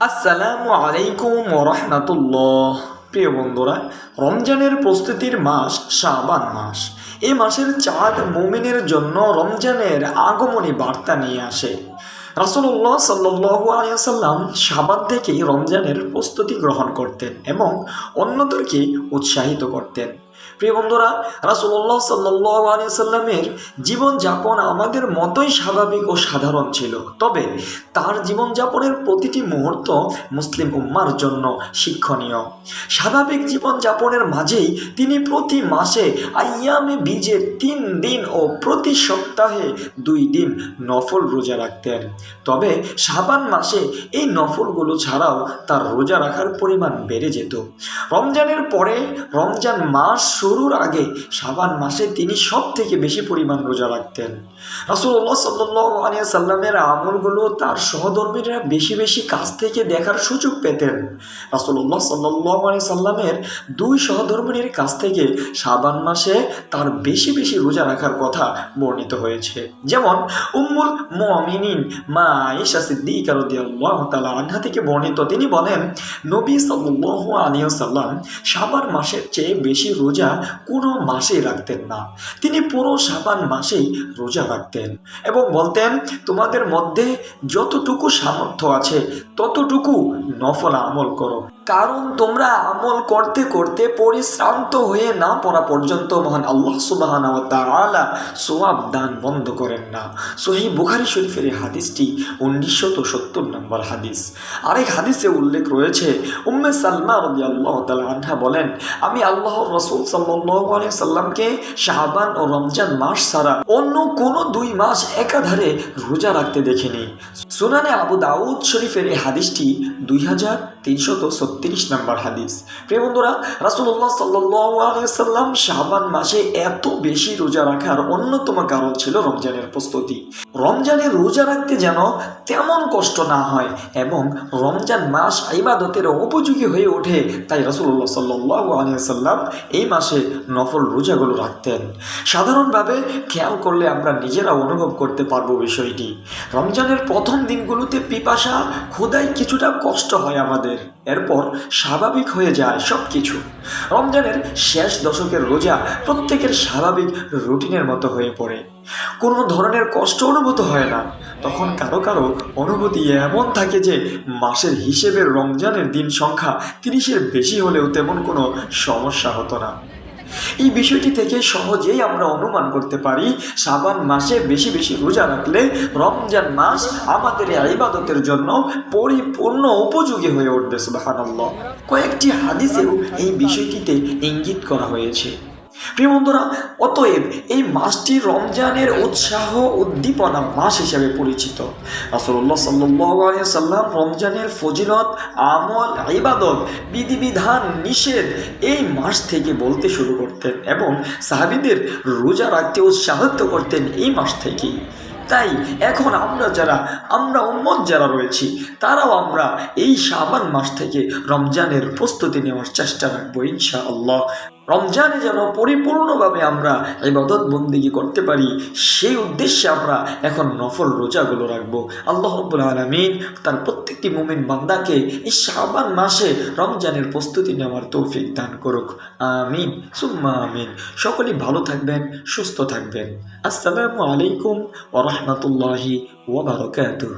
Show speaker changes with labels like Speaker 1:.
Speaker 1: আসসালামু আলাইকুম ওয়া রাহমাতুল্লাহ। প্রিয় বন্ধুরা, রমজানের প্রস্তুতির মাস শাবান মাস। এই মাসের চাঁদ মুমিনের জন্য রমজানের আগমনী বার্তা নিয়ে আসে। রাসূলুল্লাহ সাল্লাল্লাহু আলাইহি ওয়াসাল্লাম শাবান থেকেই রমজানের প্রস্তুতি গ্রহণ করতেন এবং অন্যদেরকে উৎসাহিত করতেন। প্রিয় বন্ধুরা, রাসূলুল্লাহ সাল্লাল্লাহু আলাইহি ওয়াসাল্লামের জীবনযাপন আমাদের মতোই স্বাভাবিক ও সাধারণ ছিল, তবে তার জীবনযাপনের প্রতিটি মুহূর্ত মুসলিম উম্মার জন্য শিক্ষণীয়। স্বাভাবিক জীবনযাপনের মাঝেই তিনি প্রতি মাসে আইয়ামে বীজের 3 দিন ও প্রতি সপ্তাহে 2 দিন নফল রোজা রাখতেন। তবে শাবান মাসে এই নফলগুলো ছাড়াও তার রোজা রাখার পরিমাণ বেড়ে যেত। রমজানের পরে রমজান মাস শুরুর আগে শাবান মাসে তিনি সব থেকে বেশি পরিমাণ রোজা রাখতেন। রাসূলুল্লাহ সাল্লাল্লাহু আলাইহি সাল্লামের আমলগুলো তার সহধর্মীরা বেশি বেশি কাছ থেকে দেখার সুযোগ পেতেন। রাসূলুল্লাহ সাল্লাল্লাহু আলাইহি সাল্লামের 2 সহধর্মিনীর কাছ থেকে শাবান মাসে তার বেশি বেশি রোজা রাখার কথা বর্ণিত হয়েছে। যেমন উম্মুল মুমিনিন মা আয়েশা সিদ্দিকা রাদিয়াল্লাহু তাআলা আনহা থেকে বর্ণিত, তিনি বলেন, নবী সাল্লাল্লাহু আলাইহি ওয়াসাল্লাম শাবান মাসের চেয়ে বেশি রোজা কোনো মাসেই রাখতেন না। তিনি পুরো শাবান মাসেই রোজা রাখতেন এবং বলতেন, তোমাদের মধ্যে যতটুকু সামর্থ্য আছে ততটুকু নফল আমল করো, কারণ তোমরা আমল করতে করতে পরিশ্রান্ত হয়ে না পড়া পর্যন্ত মহান আল্লাহ সুবহানাহু ওয়া তাআলা সওয়াব দান বন্ধ করেন না। সহিহ বুখারী শরীফের এই হাদিসটি 1970 নম্বর হাদিস। আরেক হাদিসে উল্লেখ রয়েছে, উম্মে সালমা রাদিয়াল্লাহু তাআলা আনহা বলেন, আমি আল্লাহর রাসূল সাল্লাল্লাহু আলাইহি সাল্লামকে শাবান ও রমজান মাস ছাড়া অন্য কোনো 2 মাস একাধারে রোজা রাখতে দেখিনি। সুনানে আবু দাউদ শরীফের এই হাদিসটি 2336 নম্বর হাদিস। প্রিয় বন্ধুরা, রাসূলুল্লাহ সাল্লাল্লাহু আলাইহি সাল্লাম শাবান মাসে এত বেশি রোজা রাখার অন্যতম কারণ ছিল রমজানের প্রস্তুতি। রমজানে রোজা রাখতে যেন তেমন কষ্ট না হয় এবং রমজান মাস ইবাদতের উপযোগী হয়ে ওঠে, তাই রাসূলুল্লাহ সাল্লাল্লাহু আলাইহি সাল্লাম এই মাসে নফল রোজাগুলো রাখতেন। সাধারণভাবে খেয়াল করলে আমরা নিজেরা অনুভব করতে পারবো বিষয়টি। রমজানের প্রথম দিনগুলোতে পিপাসা ক্ষুধায় কিছুটা কষ্ট হয় আমাদের, এরপর স্বাভাবিক হয়ে যায় সব কিছু। রমজানের শেষ দশকের রোজা প্রত্যেকের স্বাভাবিক রুটিনের মতো হয়ে পড়ে, কোনো ধরনের কষ্ট অনুভূত হয় না। তখন কারো কারো অনুভূতি এমন থাকে যে মাসের হিসেবে রমজানের দিন সংখ্যা 30-এর বেশি হলেও তেমন কোনো সমস্যা হতো না। এই বিষয়টি থেকে সহজেই আমরা অনুমান করতে পারি শাবান মাসে বেশি বেশি রোজা রাখলে রমজান মাস আমাদের ইবাদতের জন্য পরিপূর্ণ উপযোগী হয়ে উঠবে। সুবহানাল্লাহ। কয়েকটি হাদিসেও এই বিষয়টিতে ইঙ্গিত করা হয়েছে। প্রিয় বন্ধুরা, অতএব এই মাসটি রমজানের উৎসাহ উদ্দীপনা মাস হিসেবে পরিচিত। রাসূলুল্লাহ সাল্লাল্লাহু আলাইহি সাল্লাম রমজানের ফজিলত, আমল, ইবাদত, বিধিবিধান, নিষেধ এই মাস থেকে বলতে শুরু করতেন এবং সাহাবীদের রোজা রাখতে উৎসাহিত করতেন এই মাস থেকেই। তাই এখন আমরা উম্মত যারা রয়েছি তারাও আমরা এই শাবান মাস থেকে রমজানের প্রস্তুতি নেওয়ার চেষ্টা রাখবো ইনশাআল্লাহ। রমজানে যেন পরিপূর্ণভাবে আমরা ইবাদত বন্দেগী করতে পারি, সেই উদ্দেশ্যে আমরা এখন নফল রোজাগুলো রাখবো। আল্লাহ রাব্বুল আলামিন তার প্রত্যেকটি মুমিন বান্দাকে এই শাবান মাসে রমজানের প্রস্তুতি নেওয়ার তৌফিক দান করুক। আমিন সুম্মা আমিন। সকলেই ভালো থাকবেন, সুস্থ থাকবেন। আসসালামু আলাইকুম ওয়া রাহমাতুল্লাহি ওয়া বারাকাতুহু।